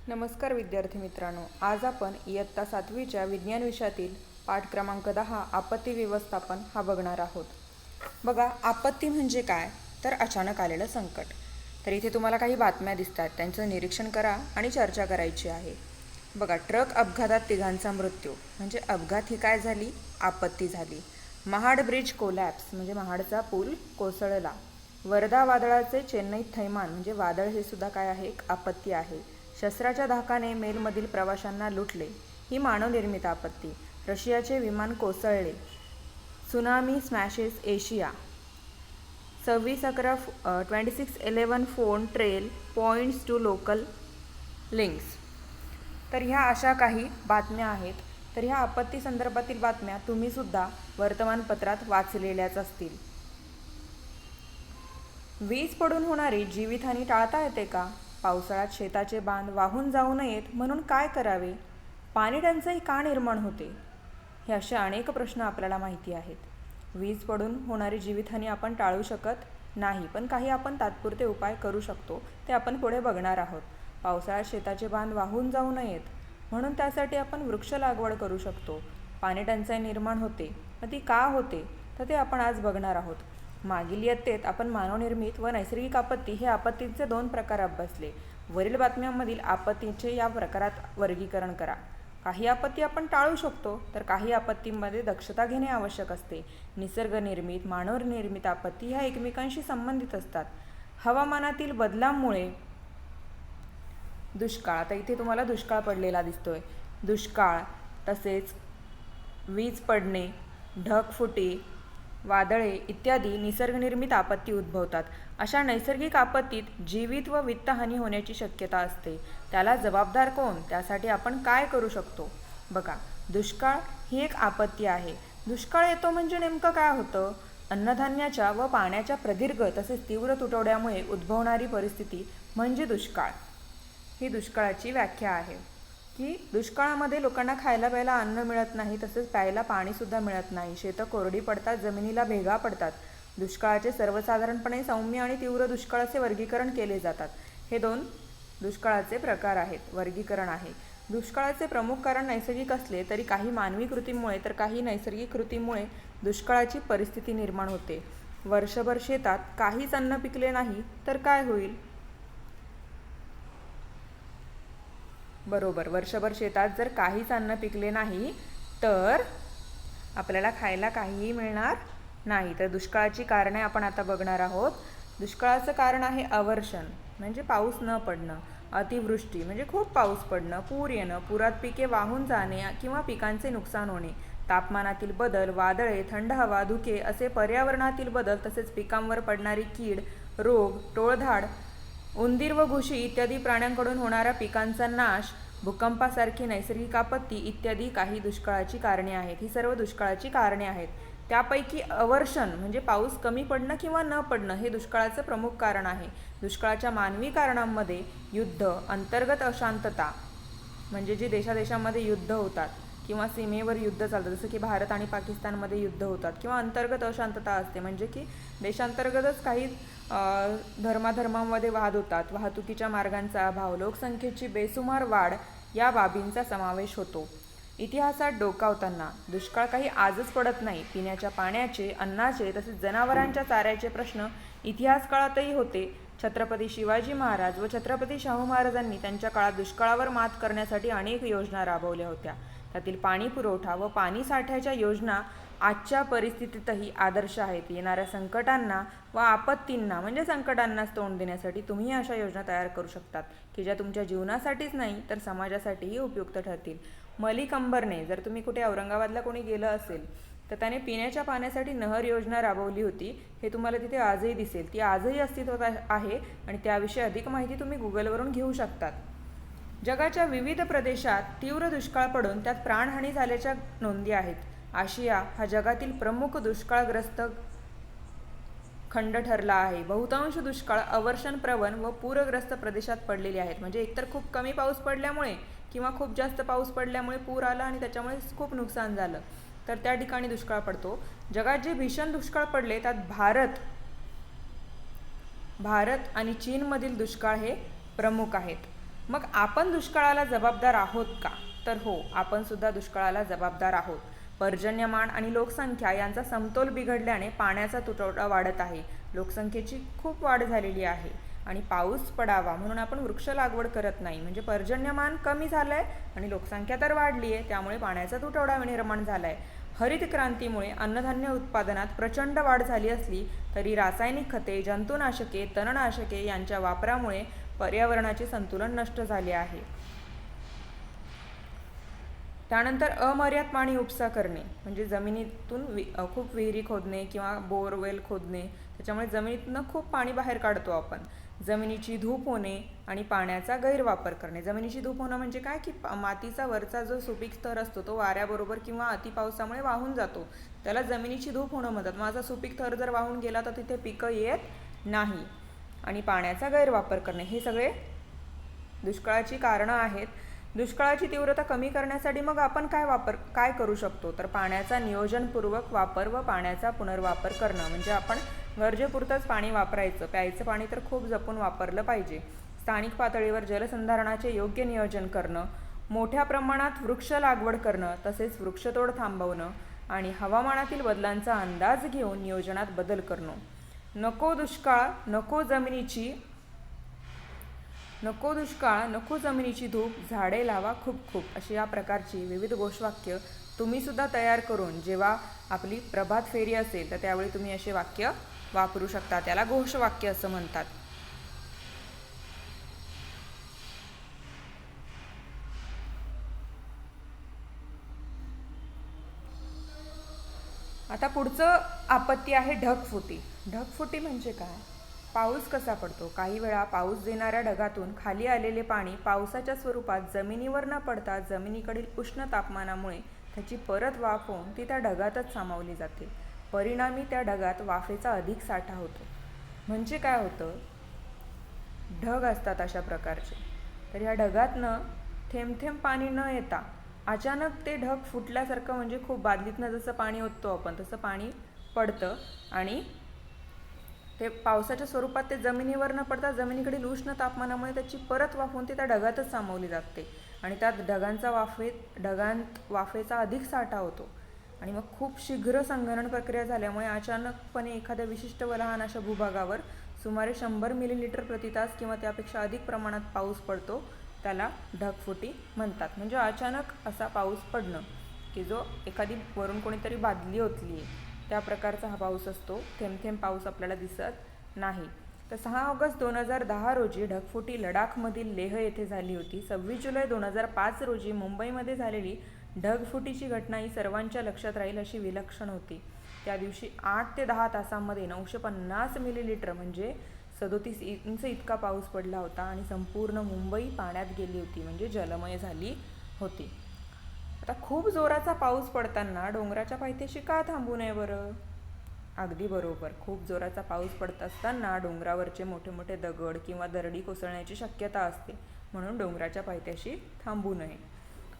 नमस्कार विद्यार्थी मित्रांनो, आज आपण इयत्ता 7वीच्या विज्ञान विषयातील पाठ क्रमांक 10 आपत्ती व्यवस्थापन हा बघणार आहोत. बघा, आपत्ती म्हणजे काय तर अचानक आलेलं संकट. तर इथे तुम्हाला काही बातम्या दिसतात, त्यांचं निरीक्षण करा आणि चर्चा करायची आहे. बघा, ट्रक अपघातात तिघांचा मृत्यू म्हणजे अपघात ही काय झाली, आपत्ती झाली. महाड ब्रिज कोलॅप्स म्हणजे महाडचा पूल कोसळला. वर्धा वादळाचे चेन्नईत थैमान म्हणजे वादळ हे सुद्धा काय आहे, एक आपत्ती आहे. शस्त्राच्या धाकाने मेलमधील प्रवाशांना लुटले, ही मानवनिर्मित आपत्ती. रशियाचे विमान कोसळले. Tsunami smashes Asia. 26/11 phone trail points to local links. तर ह्या अशा काही बातम्या आहेत. तर ह्या आपत्ती संदर्भातील बातम्या तुम्ही सुद्धा वर्तमानपत्रात वाचलेल्याच असतील. वीज पडून होणारी जीवितहानी टाळता येते का? पावसाळ्यात शेताचे बांध वाहून जाऊ नयेत म्हणून काय करावे? पाणी टंचाई का निर्माण होते? हे असे अनेक प्रश्न आपल्याला माहिती आहेत. वीज पडून होणारी जीवितहानी आपण टाळू शकत नाही, पण काही आपण तात्पुरते उपाय करू शकतो, ते आपण पुढे बघणार आहोत. पावसाळ्यात शेताचे बांध वाहून जाऊ नयेत म्हणून त्यासाठी आपण वृक्ष लागवड करू शकतो. पाणी टंचाई निर्माण होते, मग ती का होते तर ते आपण आज बघणार आहोत. मागील इयत्तेत आपण मानवनिर्मित व नैसर्गिक आपत्ती हे आपत्तींचे 2 प्रकार अभ्यासले. वरील बातम्यांमधील आपत्तीचे या प्रकारात वर्गीकरण करा. काही आपत्ती आपण टाळू शकतो, तर काही आपत्तींमध्ये दक्षता घेणे आवश्यक असते. निसर्गनिर्मित, मानवनिर्मित आपत्ती ह्या एकमेकांशी संबंधित असतात. हवामानातील बदलामुळे दुष्काळ, आता इथे तुम्हाला दुष्काळ पडलेला दिसतोय. दुष्काळ, तसेच वीज पडणे, ढगफुटी, वादळे इत्यादी निसर्गनिर्मित आपत्ती उद्भवतात. अशा नैसर्गिक आपत्तीत जीवित व वित्तहानी होण्याची शक्यता असते. त्याला जबाबदार कोण? त्यासाठी आपण काय करू शकतो? बघा, दुष्काळ ही एक आपत्ती आहे. दुष्काळ येतो म्हणजे नेमकं काय होतं? अन्नधान्याच्या व पाण्याच्या प्रदीर्घ तसेच तीव्र तुटवड्यामुळे उद्भवणारी परिस्थिती म्हणजे दुष्काळ. ही दुष्काळाची व्याख्या आहे की दुष्काळामध्ये लोकांना खायला प्यायला अन्न मिळत नाही, तसेच प्यायला पाणीसुद्धा मिळत नाही. शेतं कोरडी पडतात, जमिनीला भेगा पडतात. दुष्काळाचे सर्वसाधारणपणे सौम्य आणि तीव्र दुष्काळ असे वर्गीकरण केले जातात. हे 2 दुष्काळाचे प्रकार आहेत, वर्गीकरण आहे. दुष्काळाचे प्रमुख कारण नैसर्गिक असले तरी काही मानवी कृतीमुळे तर काही नैसर्गिक कृतीमुळे दुष्काळाची परिस्थिती निर्माण होते. वर्षभर शेतात काहीच अन्न पिकले नाही तर काय होईल? बरोबर, वर्षभर शेतात जर काहीच अन्न पिकले नाही तर आपल्याला खायला काहीही मिळणार नाही. तर दुष्काळाची कारणे आपण आता बघणार आहोत. दुष्काळाचं कारण आहे अवर्षण म्हणजे पाऊस न पडणं, अतिवृष्टी म्हणजे खूप पाऊस पडणं, पूर येणं, पुरात पिके वाहून जाणे किंवा पिकांचे नुकसान होणे, तापमानातील बदल, वादळे, थंड हवा, धुके असे पर्यावरणातील बदल, तसेच पिकांवर पडणारी कीड, रोग, टोळधाड, उंदीर व घुशी इत्यादी प्राण्यांकडून होणारा पिकांचा नाश, भूकंपासारखी नैसर्गिक आपत्ती इत्यादी काही दुष्काळाची कारणे आहेत. ही सर्व दुष्काळाची कारणे आहेत. त्यापैकी अवर्षण म्हणजे पाऊस कमी पडणं किंवा न पडणं हे दुष्काळाचं प्रमुख कारण आहे. दुष्काळाच्या मानवी कारणांमध्ये युद्ध, अंतर्गत अशांतता म्हणजे जे देशादेशामध्ये युद्ध होतात किंवा सीमेवर युद्ध चालतं, जसं की भारत आणि पाकिस्तानमध्ये युद्ध होतात, किंवा अंतर्गत अशांतता असते म्हणजे की देशांतर्गतच काही धर्माधर्मांमध्ये वाद होतात, वाहतुकीच्या मार्गांचा अभाव, लोकसंख्येची बेसुमार वाढ या बाबींचा समावेश होतो. इतिहासात डोकावताना दुष्काळ काही आजच पडत नाही. पिण्याच्या पाण्याचे, अन्नाचे तसेच जनावरांच्या चाऱ्याचे प्रश्न इतिहास काळातही होते. छत्रपती शिवाजी महाराज व छत्रपती शाहू महाराजांनी त्यांच्या काळात दुष्काळावर मात करण्यासाठी अनेक योजना राबवल्या होत्या. त्यातील पाणी पुरवठा व पाणी साठ्याच्या योजना आजच्या परिस्थितीतही आदर्श आहेत. येणाऱ्या संकटांना व आपत्तींना म्हणजे संकटांनाच तोंड देण्यासाठी तुम्ही अशा योजना तयार करू शकतात की ज्या तुमच्या जीवनासाठीच नाही तर समाजासाठीही उपयुक्त ठरतील. मलिक अंबरने, जर तुम्ही कुठे औरंगाबादला कोणी गेलं असेल तर त्याने पिण्याच्या पाण्यासाठी नहर योजना राबवली होती. हे तुम्हाला तिथे आजही दिसेल. ती आजही अस्तित्वात आहे आणि त्याविषयी अधिक माहिती तुम्ही गुगलवरून घेऊ शकतात. जगाच्या विविध प्रदेशात तीव्र दुष्काळ पडून त्यात प्राणहानी झाल्याच्या नोंदी आहेत. आशिया हा जगातील प्रमुख दुष्काळग्रस्त खंड ठरला आहे. बहुतांश दुष्काळ अवर्षणप्रवण व पूरग्रस्त प्रदेशात पडलेले आहेत. म्हणजे एकतर खूप कमी पाऊस पडल्यामुळे किंवा खूप जास्त पाऊस पडल्यामुळे पूर आला आणि त्याच्यामुळे खूप नुकसान झालं, तर त्या ठिकाणी दुष्काळ पडतो. जगात जे भीषण दुष्काळ पडले त्यात भारत आणि चीनमधील दुष्काळ हे प्रमुख आहेत. मग आपण दुष्काळाला जबाबदार आहोत का? तर हो, आपण सुद्धा दुष्काळाला जबाबदार आहोत. पर्जन्यमान आणि लोकसंख्या यांचा समतोल बिघडल्याने पाण्याचा तुटवडा वाढत आहे. लोकसंख्येची खूप वाढ झालेली आहे आणि पाऊस पडावा म्हणून आपण वृक्ष लागवड करत नाही. म्हणजे पर्जन्यमान कमी झालं आहे आणि लोकसंख्या तर वाढली आहे, त्यामुळे पाण्याचा तुटवडा निर्माण झाला आहे. हरित क्रांतीमुळे अन्नधान्य उत्पादनात प्रचंड वाढ झाली असली तरी रासायनिक खते, जंतुनाशके, तणनाशके यांच्या वापरामुळे पर्यावरणाचे संतुलन नष्ट झाले आहे. त्यानंतर अमर्याद पाणी उपसा करणे म्हणजे जमिनीतून खूप विहिरी खोदणे किंवा बोरवेल खोदणे, त्याच्यामुळे जमिनीतून खूप पाणी बाहेर काढतो आपण. जमिनीची धूप होणे आणि पाण्याचा गैरवापर करणे. जमिनीची धूप होणं म्हणजे काय की मातीचा वरचा जो सुपीक स्तर असतो तो वाऱ्याबरोबर किंवा अतिपावसामुळे वाहून जातो, त्याला जमिनीची धूप होणं म्हणतात. माझा सुपीक थर जर वाहून गेला तर तिथे पिकं येत नाही. आणि पाण्याचा गैरवापर करणे हे सगळे दुष्काळाची कारणं आहेत. दुष्काळाची तीव्रता कमी करण्यासाठी मग आपण काय करू शकतो? तर पाण्याचा नियोजनपूर्वक वापर व पाण्याचा पुनर्वापर करणं. म्हणजे आपण गरजेपुरतंच पाणी वापरायचं. प्यायचं पाणी तर खूप जपून वापरलं पाहिजे. स्थानिक पातळीवर जलसंधारणाचे योग्य नियोजन करणं, मोठ्या प्रमाणात वृक्ष लागवड करणं, तसेच वृक्षतोड थांबवणं आणि हवामानातील बदलांचा अंदाज घेऊन नियोजनात बदल करणं. नको दुष्काळ, नको जमिनीची धूप, झाडे लावा खूप खूप, अशी या प्रकारची विविध घोषवाक्य तुम्ही सुद्धा तयार करून जेव्हा आपली प्रभात फेरी असेल तर त्यावेळी तुम्ही असे वाक्य वापरू शकता. त्याला घोषवाक्य असं म्हणतात. आता पुढचं आपत्ती आहे ढगफुटी. ढगफुटी म्हणजे काय? पाऊस कसा पडतो? काही वेळा पाऊस देणाऱ्या ढगातून खाली आलेले पाणी पावसाच्या स्वरूपात जमिनीवर न पडता जमिनीकडील उष्ण तापमानामुळे त्याची परत वाफ होऊन ती त्या ढगातच सामावली जाते. परिणामी त्या ढगात वाफेचा अधिक साठा होतो. म्हणजे काय होतं? ढग असतात अशा प्रकारचे, तर ह्या ढगातनं थेंब थेंब पाणी न येता अचानक ते ढग फुटल्यासारखं, म्हणजे खूप बादलीतनं जसं पाणी ओततो आपण तसं पाणी पडतं आणि ते पावसाच्या स्वरूपात ते जमिनीवर न पडता जमिनीकडील उष्ण तापमानामुळे त्याची परत वाफ होऊन ती त्या ढगातच सामावली जाते आणि त्यात ढगांत वाफेचा अधिक साठा होतो. आणि मग खूप शीघ्र संघनन प्रक्रिया झाल्यामुळे अचानकपणे एखाद्या विशिष्ट व लहान अशा भूभागावर सुमारे 100 मिलीलिटर प्रति तास किंवा त्यापेक्षा अधिक प्रमाणात पाऊस पडतो. त्याला ढगफुटी म्हणतात. म्हणजे अचानक असा पाऊस पडणं की जो एखादी वरून कोणीतरी बादली ओतली त्या प्रकारचा हा पाऊस असतो. थेंब थेंब पाऊस आपल्याला दिसत नाही. तर 6 ऑगस्ट 2010 रोजी ढगफुटी लडाखमधील लेह येथे झाली होती. 26 जुलै 2005 रोजी मुंबईमध्ये झालेली ढगफुटीची घटना ही सर्वांच्या लक्षात राहील अशी विलक्षण होती. त्या दिवशी 8 ते 10 तासांमध्ये 950 मिलीलिटर म्हणजे 37 इंच इतका पाऊस पडला होता आणि संपूर्ण मुंबई पाण्यात गेली होती, म्हणजे जलमय झाली होती. आता खूप जोराचा पाऊस पडताना डोंगराच्या पायथ्याशी का थांबू नये बरं? अगदी बरोबर, खूप जोराचा पाऊस पडत असताना डोंगरावरचे मोठे मोठे दगड किंवा दरडी कोसळण्याची शक्यता असते, म्हणून डोंगराच्या पायथ्याशी थांबू नये.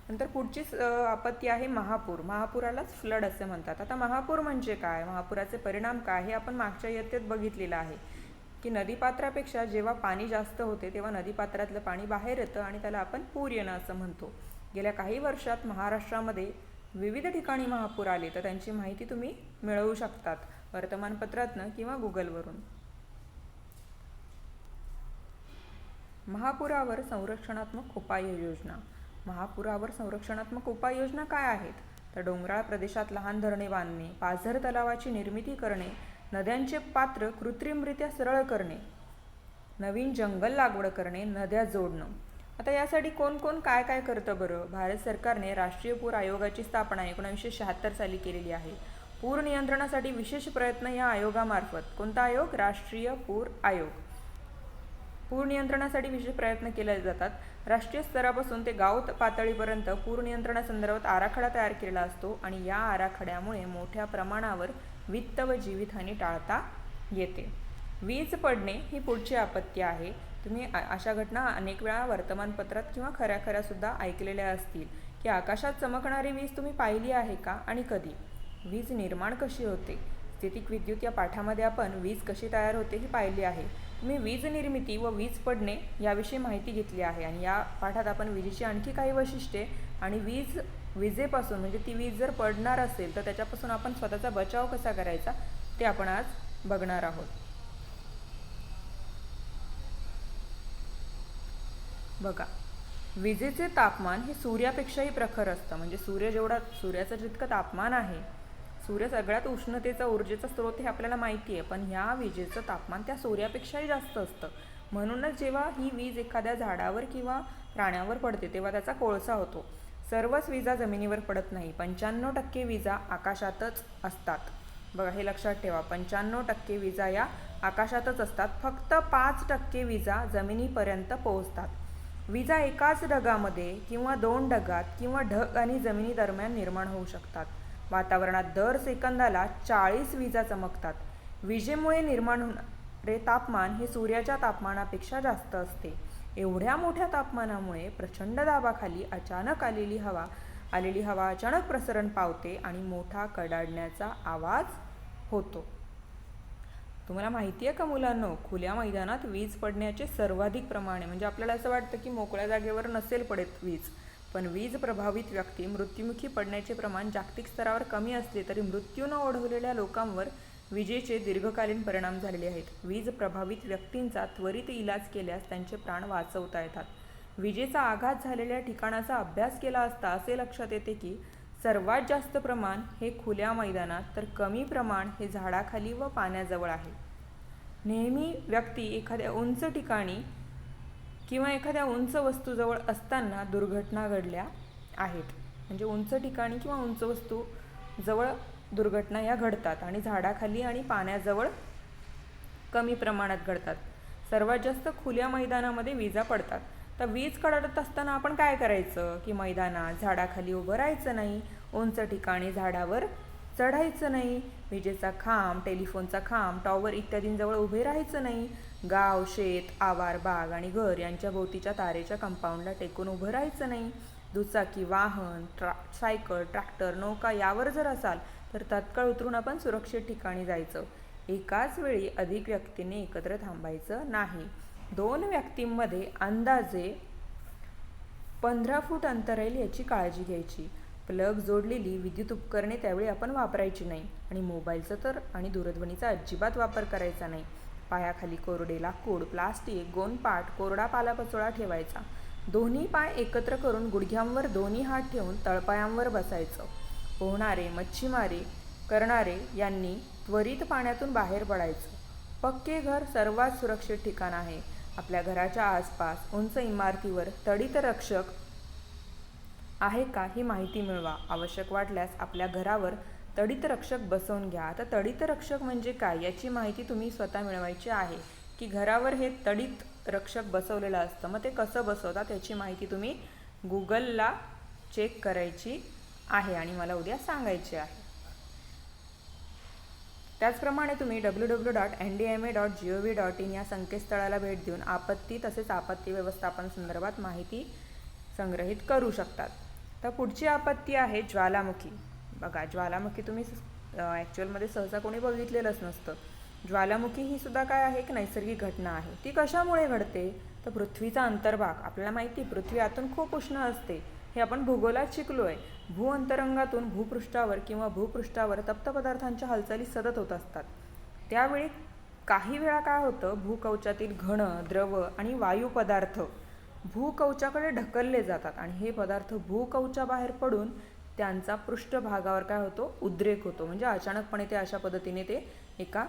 नंतर पुढची आपत्ती आहे महापूर. महापुरालाच फ्लड असे म्हणतात. आता महापूर म्हणजे काय? महापुराचे परिणाम काय हे आपण मागच्या इयत्तेत बघितलेलं आहे की नदीपात्रापेक्षा जेव्हा पाणी जास्त होते तेव्हा नदीपात्रातलं पाणी बाहेर येतं आणि त्याला आपण पूर येणं असं म्हणतो. गेल्या काही वर्षात महाराष्ट्रामध्ये विविध ठिकाणी महापूर आले, तर त्यांची माहिती तुम्ही मिळवू शकतात वर्तमानपत्रातनं किंवा गुगलवरून. महापुरावर संरक्षणात्मक उपाययोजना. महापुरावर संरक्षणात्मक उपाययोजना काय आहेत? तर डोंगराळ प्रदेशात लहान धरणे बांधणे, पाझर तलावाची निर्मिती करणे, नद्यांचे पात्र कृत्रिमरित्या सरळ करणे, नवीन जंगल लागवड करणे, नद्या जोडणं. आता यासाठी कोण कोण काय काय करतं बरं? भारत सरकारने राष्ट्रीय पूर आयोगाची स्थापना 1976 साली केलेली आहे. पूर नियंत्रणासाठी विशेष प्रयत्न या आयोगामार्फत. कोणता आयोग? राष्ट्रीय पूर आयोग. पूर नियंत्रणासाठी विशेष प्रयत्न केले जातात. राष्ट्रीय स्तरापासून ते गाव पातळीपर्यंत पूर नियंत्रणासंदर्भात आराखडा तयार केलेला असतो आणि या आराखड्यामुळे मोठ्या प्रमाणावर वित्त व जीवितहानी टाळता येते. वीज पडणे ही पुढची आपत्ती आहे. तुम्ही अशा घटना अनेक वेळा वर्तमानपत्रात किंवा खऱ्या सुद्धा ऐकलेल्या असतील की आकाशात चमकणारी वीज तुम्ही पाहिली आहे का आणि कधी? वीज निर्माण कशी होते? स्थितिक विद्युत या पाठामध्ये आपण वीज कशी तयार होते हे पाहिली आहे. तुम्ही वीज निर्मिती व वीज पडणे याविषयी माहिती घेतली आहे आणि या पाठात आपण विजेची आणखी काही वैशिष्ट्ये आणि विजेपासून म्हणजे ती वीज जर पडणार असेल तर त्याच्यापासून आपण स्वतःचा बचाव कसा करायचा ते आपण आज बघणार आहोत. बघा, विजेचे तापमान हे सूर्यापेक्षाही प्रखर असतं. म्हणजे सूर्याचं जितकं तापमान आहे, सूर्य सगळ्यात उष्णतेचा ऊर्जेचा स्रोत हे आपल्याला माहिती आहे, पण ह्या विजेचं तापमान त्या सूर्यापेक्षाही जास्त असतं. म्हणूनच जेव्हा ही वीज एखाद्या झाडावर किंवा प्राण्यावर पडते तेव्हा त्याचा कोळसा होतो. सर्वच विजा जमिनीवर पडत नाही. 95% विजा आकाशातच असतात. बघा, हे लक्षात ठेवा, 95% विजा या आकाशातच असतात. फक्त 5% विजा जमिनीपर्यंत पोहोचतात. विजा एकाच ढगामध्ये किंवा 2 ढगात किंवा ढग आणि जमिनी दरम्यान निर्माण होऊ शकतात. वातावरणात दर सेकंदाला 40 विजा चमकतात. विजेमुळे निर्माण होणारे तापमान हे सूर्याच्या तापमानापेक्षा जास्त असते. एवढ्या मोठ्या तापमानामुळे प्रचंड दाबाखाली अचानक आलेली हवा अचानक प्रसरण पावते आणि मोठा कडाडण्याचा आवाज होतो. तुम्हाला माहिती आहे का मुलांनो, खुल्या मैदानात वीज पडण्याचे सर्वाधिक प्रमाण आहे. म्हणजे आपल्याला असं वाटतं की मोकळ्या जागेवर नसेल पडत वीज, पण वीज प्रभावित व्यक्ती मृत्युमुखी पडण्याचे प्रमाण जागतिक स्तरावर कमी असले तरी मृत्यू न ओढवलेल्या लोकांवर विजेचे दीर्घकालीन परिणाम झालेले आहेत. वीज प्रभावित व्यक्तींचा त्वरित इलाज केल्यास त्यांचे प्राण वाचवता येतात. विजेचा आघात झालेल्या ठिकाणाचा अभ्यास केला असता असे लक्षात येते की सर्वात जास्त प्रमाण हे खुल्या मैदानात तर कमी प्रमाण हे झाडाखाली व पाण्याजवळ आहे. नेहमी व्यक्ती एखाद्या उंच ठिकाणी किंवा एखाद्या उंच वस्तूजवळ असताना दुर्घटना घडल्या आहेत. म्हणजे उंच ठिकाणी किंवा उंच वस्तूजवळ दुर्घटना या घडतात आणि झाडाखाली आणि पाण्याजवळ कमी प्रमाणात घडतात. सर्वात जास्त खुल्या मैदानामध्ये विजा पडतात. तर वीज कडाडत असताना आपण काय करायचं की मैदानात झाडाखाली उभं राहायचं नाही, उंच ठिकाणी झाडावर चढायचं नाही, विजेचा खांब, टेलिफोनचा खांब, टॉवर इत्यादींजवळ उभे राहायचं नाही, गाव, शेत, आवार, बाग आणि घर यांच्या भोवतीच्या तारेच्या कंपाऊंडला टेकून उभं राहायचं नाही. दुचाकी वाहन, सायकल, ट्रॅक्टर, नौका यावर जर असाल तर तात्काळ उतरून आपण सुरक्षित ठिकाणी जायचं. एकाच वेळी अधिक व्यक्तींनी एकत्र थांबायचं नाही. 2 व्यक्तींमध्ये अंदाजे 15 फूट अंतर राहील याची काळजी घ्यायची. प्लग जोडलेली विद्युत उपकरणे त्यावेळी आपण वापरायची नाही आणि मोबाईलचा तर आणि दूरध्वनीचा अजिबात वापर करायचा नाही. पायाखाली कोरडे लाकूड, प्लास्टिक, गोणपाट, कोरडा पालापाचोळा ठेवायचा. दोन्ही पाय एकत्र करून गुडघ्यांवर दोन्ही हात ठेवून तळपायांवर बसायचं. पोहणारे, मच्छीमारी करणारे यांनी त्वरित पाण्यातून बाहेर पडायचं. पक्के घर सर्वात सुरक्षित ठिकाण आहे. आपल्या घराच्या आसपास उंच इमारतीवर तडित रक्षक आहे का ही माहिती मिळवा. आवश्यक वाटल्यास आपल्या घरावर तडित रक्षक बसवून घ्या. आता तडित रक्षक म्हणजे काय याची माहिती तुम्ही स्वतः मिळवायची आहे की घरावर हे तडित रक्षक बसवलेलं असतं. मग ते कसं बसवतात याची माहिती तुम्ही गुगलला चेक करायची आहे आणि मला उद्या सांगायची आहे. त्याचप्रमाणे तुम्ही www.ndma.gov.in या संकेतस्थळाला भेट देऊन आपत्ती तसेच आपत्ती व्यवस्थापन संदर्भात माहिती संग्रहित करू शकतात. तर पुढची आपत्ती आहे ज्वालामुखी. बघा, ज्वालामुखी तुम्ही ॲक्च्युअलमध्ये सहसा कोणी बघितलेलंच नसतं. ज्वालामुखी ही सुद्धा काय आहे, एक नैसर्गिक घटना आहे. ती कशामुळे घडते तर पृथ्वीचा अंतर्भाग, आपल्याला माहिती पृथ्वी आतून खूप उष्ण असते, हे आपण भूगोलात शिकलो आहे. भूअंतरंगातून भूपृष्ठावर किंवा भूपृष्ठावर तप्त पदार्थांच्या हालचाली सतत होत असतात. त्यावेळी काही वेळा काय होतं, भूकवचातील घन, द्रव आणि वायू पदार्थ भूकवचाकडे ढकलले जातात आणि हे पदार्थ भूकवचाबाहेर पडून त्यांचा पृष्ठभागावर काय होतो, उद्रेक होतो. म्हणजे अचानकपणे ते अशा पद्धतीने ते एका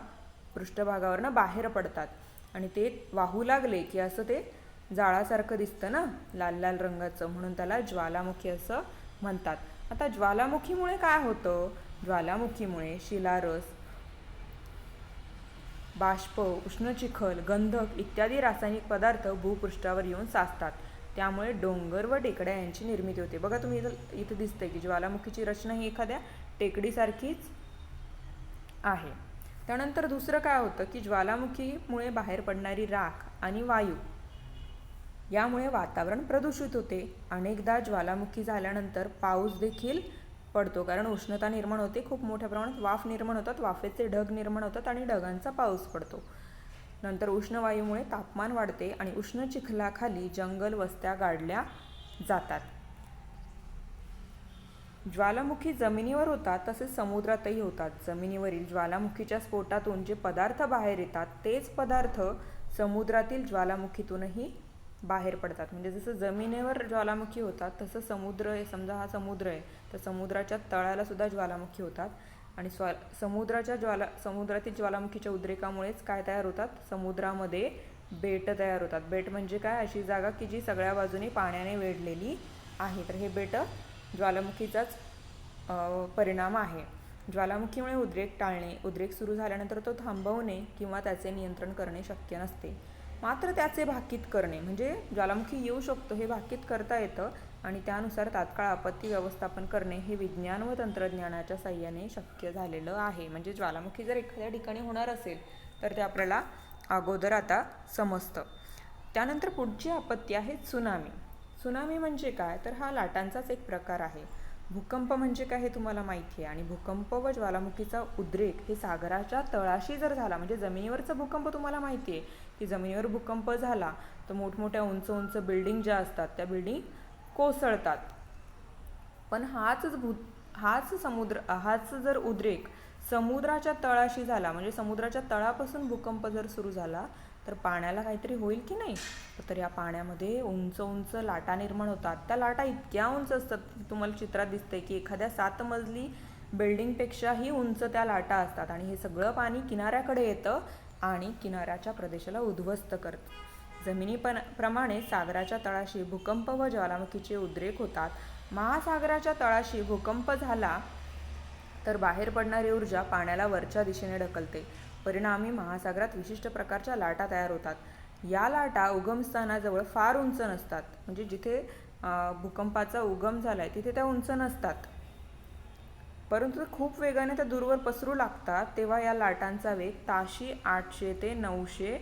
पृष्ठभागावरनं बाहेर पडतात आणि ते वाहू लागले की असं ते जाळासारखं दिसतं ना, लाल लाल रंगाचं, म्हणून त्याला ज्वालामुखी असं म्हणतात. आता ज्वालामुखीमुळे काय होतं, ज्वालामुखीमुळे शिलारस, बाष्प, उष्ण चिखल, गंधक इत्यादी रासायनिक पदार्थ भूपृष्ठावर येऊन साचतात. त्यामुळे डोंगर व टेकड्या यांची निर्मिती होते. बघा, तुम्ही इथं दिसतंय की ज्वालामुखीची रचना ही एखाद्या टेकडीसारखीच आहे. त्यानंतर दुसरं काय होतं की ज्वालामुखीमुळे बाहेर पडणारी राख आणि वायू यामुळे वातावरण प्रदूषित होते. अनेकदा ज्वालामुखी झाल्यानंतर पाऊस देखील पडतो, कारण उष्णता निर्माण होते, खूप मोठ्या प्रमाणात वाफ निर्माण होतात, वाफेचे ढग निर्माण होतात आणि ढगांचा पाऊस पडतो. नंतर उष्ण वायूमुळे तापमान वाढते आणि उष्ण चिखलाखाली जंगल वस्त्या गाडल्या जातात. ज्वालामुखी जमिनीवर होतात तसेच समुद्रातही होतात. जमिनीवरील ज्वालामुखीच्या स्फोटातून जे पदार्थ बाहेर येतात तेच पदार्थ समुद्रातील ज्वालामुखीतूनही बाहेर पडतात. म्हणजे जसं जमिनीवर ज्वालामुखी होतात तसं समुद्र आहे, समजा हा समुद्र आहे तर समुद्राच्या तळाला सुद्धा ज्वालामुखी होतात आणि समुद्रातील ज्वालामुखीच्या उद्रेकामुळेच काय तयार होतात, समुद्रामध्ये बेट तयार होतात. बेट म्हणजे काय, अशी जागा की जी सगळ्या बाजूने पाण्याने वेढलेली आहे. तर हे बेट ज्वालामुखीचाच परिणाम आहे. ज्वालामुखीमुळे उद्रेक टाळणे, उद्रेक सुरू झाल्यानंतर तो थांबवणे किंवा त्याचे नियंत्रण करणे शक्य नसते. मात्र त्याचे भाकीत करणे, म्हणजे ज्वालामुखी येऊ शकतो हे भाकीत करता येतं आणि त्यानुसार तात्काळ आपत्ती व्यवस्थापन करणे हे विज्ञान व तंत्रज्ञानाच्या साहाय्याने शक्य झालेलं आहे. म्हणजे ज्वालामुखी जर एखाद्या ठिकाणी होणार असेल तर ते आपल्याला अगोदर आता समजतं. त्यानंतर पुढची आपत्ती आहे त्सुनामी. त्सुनामी म्हणजे काय, तर हा लाटांचाच एक प्रकार आहे. भूकंप म्हणजे काय हे तुम्हाला माहिती आहे आणि भूकंप व ज्वालामुखीचा उद्रेक हे सागराच्या तळाशी जर झाला, म्हणजे जमिनीवरचा भूकंप तुम्हाला माहिती आहे की जमिनीवर भूकंप झाला तर मोठमोठ्या उंच उंच बिल्डिंग ज्या असतात त्या बिल्डिंग कोसळतात. पण हाच जर उद्रेक समुद्राच्या तळाशी झाला, म्हणजे समुद्राच्या तळापासून भूकंप जर सुरू झाला तर पाण्याला काहीतरी होईल की नाही. तर या पाण्यामध्ये उंच उंच लाटा निर्माण होतात. त्या लाटा इतक्या उंच असतात, तुम्हाला चित्रात दिसतंय की एखाद्या 7 मजली बिल्डिंगपेक्षाही उंच त्या लाटा असतात आणि हे सगळं पाणी किनाऱ्याकडे येतं आणि किनाऱ्याच्या प्रदेशाला उद्ध्वस्त करतं. जमिनीप्रमाणे सागराच्या तळाशी भूकंप व ज्वालामुखीचे उद्रेक होतात. महासागराच्या तळाशी भूकंप झाला तर बाहेर पडणारी ऊर्जा पाण्याला वरच्या दिशेने ढकलते. परिणामी महासागरात विशिष्ट प्रकारच्या लाटा तयार होतात. या लाटा उगमस्थानाजवळ फार उंच नसतात, म्हणजे जिथे भूकंपाचा उगम झालाय तिथे त्या उंच नसतात, परंतु खूप वेगाने त्या दूरवर पसरू लागतात. तेव्हा या लाटांचा वेग ताशी 800 ते 900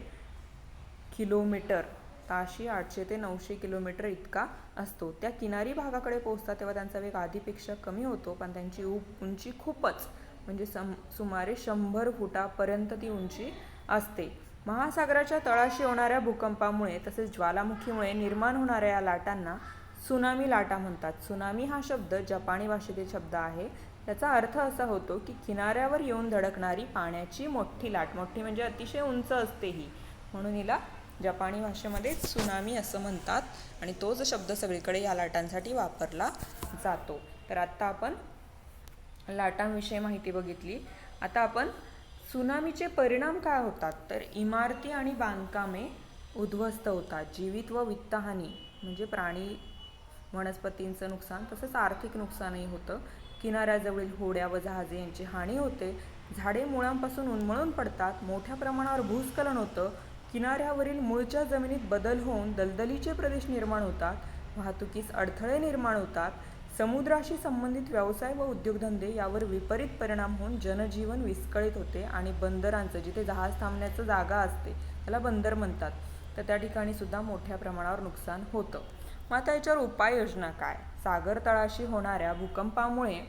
किलोमीटर इतका असतो. त्या किनारी भागाकडे पोहोचतात तेव्हा त्यांचा वेग आधीपेक्षा कमी होतो, पण त्यांची उंची खूपच, म्हणजे सुमारे 100 फुटापर्यंत ती उंची असते. महासागराच्या तळाशी होणाऱ्या भूकंपामुळे तसेच ज्वालामुखीमुळे निर्माण होणाऱ्या या लाटांना त्सुनामी लाटा म्हणतात. त्सुनामी हा शब्द जपानी भाषेतील शब्द आहे. त्याचा अर्थ असा होतो की किनाऱ्यावर येऊन धडकणारी पाण्याची मोठी लाट. मोठी म्हणजे अतिशय उंच असते ही, म्हणून हिला जपानी भाषेमध्ये त्सुनामी असं म्हणतात आणि तोच शब्द सगळीकडे या लाटांसाठी वापरला जातो. तर आत्ता आपण लाटांविषयी माहिती बघितली. आता आपण त्सुनामीचे परिणाम काय होतात, तर इमारती आणि बांधकामे उद्ध्वस्त होतात. जीवित व वित्तहानी म्हणजे प्राणी वनस्पतींचं नुकसान, तसंच आर्थिक नुकसानही होतं. किनाऱ्याजवळील होड्या व जहाजे यांची हानी होते. झाडे मुळांपासून उन्मळून पडतात. मोठ्या प्रमाणावर भूस्खलन होतं. किनाऱ्यावरील मूळच्या जमिनीत बदल होऊन दलदलीचे प्रदेश निर्माण होतात. वाहतुकीस अडथळे निर्माण होतात. समुद्राशी संबंधित व्यवसाय व उद्योगधंदे यावर विपरीत परिणाम होऊन जनजीवन विस्कळीत होते आणि बंदरांचं, जिथे जहाज थांबण्याचं जागा असते त्याला बंदर म्हणतात, तर त्या ठिकाणी सुद्धा मोठ्या प्रमाणावर नुकसान होतं. मग आता याच्यावर उपाययोजना काय, सागर तळाशी होणाऱ्या भूकंपामुळे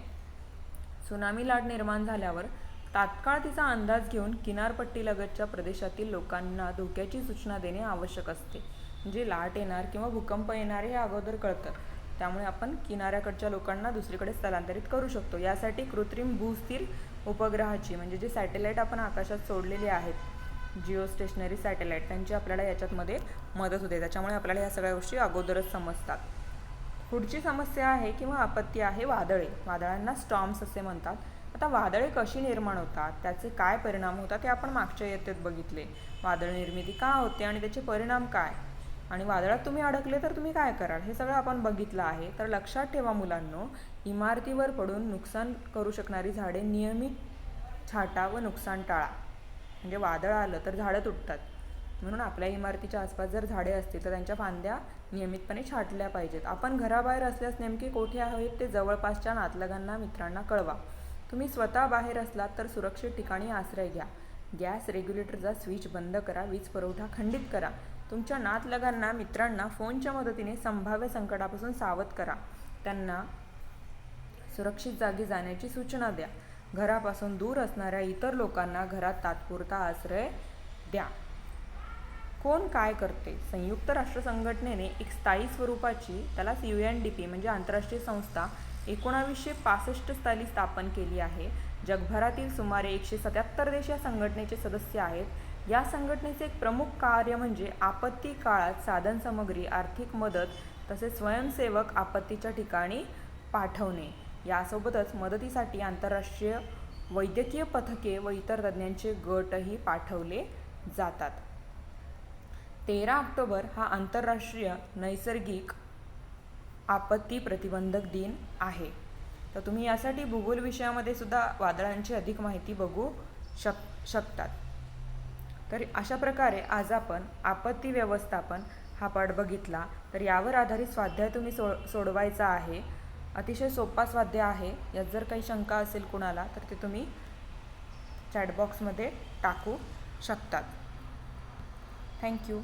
त्सुनामी लाट निर्माण झाल्यावर तात्काळ तिचा अंदाज घेऊन किनारपट्टीलगतच्या प्रदेशातील लोकांना धोक्याची सूचना देणे आवश्यक असते. म्हणजे लाट येणार किंवा भूकंप येणार हे अगोदर कळतं, त्यामुळे आपण किनाऱ्याकडच्या लोकांना दुसरीकडे स्थलांतरित करू शकतो. यासाठी कृत्रिम भूस्थिर उपग्रहाची, म्हणजे जे सॅटेलाईट आपण आकाशात सोडलेले आहेत जिओ स्टेशनरी सॅटेलाईट, त्यांची आपल्याला याच्यातमध्ये मदत होते. त्याच्यामुळे आपल्याला ह्या सगळ्या गोष्टी अगोदरच समजतात. पुढची समस्या आहे किंवा आपत्ती आहे वादळे. वादळांना स्टॉर्म्स असे म्हणतात. आता वादळे कशी निर्माण होतात, त्याचे काय परिणाम होतात ते आपण मागच्या इयत्तेत बघितले. वादळ निर्मिती का होते आणि त्याचे परिणाम काय, आणि वादळात तुम्ही अडकले तर तुम्ही काय कराल, हे सगळं आपण बघितलं आहे. तर लक्षात ठेवा मुलांनो, इमारतीवर पडून नुकसान करू शकणारी झाडे नियमित छाटा व नुकसान टाळा. म्हणजे वादळ आलं तर झाडं तुटतात, म्हणून आपल्या इमारतीच्या आसपास जर झाडे असतील तर त्यांच्या फांद्या नियमितपणे छाटल्या पाहिजेत. आपण घराबाहेर असल्यास नेमके कोठे आहेत ते जवळपासच्या नातलगांना मित्रांना कळवा. तुम्ही स्वतः बाहेर असलात तर सुरक्षित ठिकाणी आश्रय घ्या. गॅस रेग्युलेटरचा स्विच बंद करा. वीज पुरवठा खंडित करा. तुमच्या नातलगांना मित्रांना फोनच्या मदतीने संभाव्य संकटापासून सावध करा. त्यांना सुरक्षित जागी जाण्याची सूचना द्या. घरापासून दूर असणाऱ्या इतर लोकांना घरात तात्पुरता आश्रय द्या. कोण काय करते? संयुक्त राष्ट्र संघटनेने एक स्थायी स्वरूपाची, त्यालाच UNDP म्हणजे आंतरराष्ट्रीय संस्था 1965 साली स्थापन केली आहे. जगभरातील सुमारे 177 देश या संघटनेचे सदस्य आहेत. या संघटनेचे एक प्रमुख कार्य म्हणजे आपत्ती काळात साधनसामग्री, आर्थिक मदत तसेच स्वयंसेवक आपत्तीच्या ठिकाणी पाठवणे. यासोबतच मदतीसाठी आंतरराष्ट्रीय वैद्यकीय पथके व इतर तज्ज्ञांचे गटही पाठवले जातात. 13 ऑक्टोबर हा आंतरराष्ट्रीय नैसर्गिक आपत्ती प्रतिबंधक दिन आहे. तर तुम्ही यासाठी भूगोल विषयामध्ये सुद्धा वादळांची अधिक माहिती बघू शकतात. तर अशा प्रकारे आज आपण आपत्ती व्यवस्थापन हा पाठ बघितला. तर यावर आधारित स्वाध्याय तुम्ही सोडवायचा आहे. अतिशय सोपा स्वाध्याय आहे. यात जर काही शंका असेल कुणाला तर ते तुम्ही चॅटबॉक्समध्ये टाकू शकतात. थँक्यू.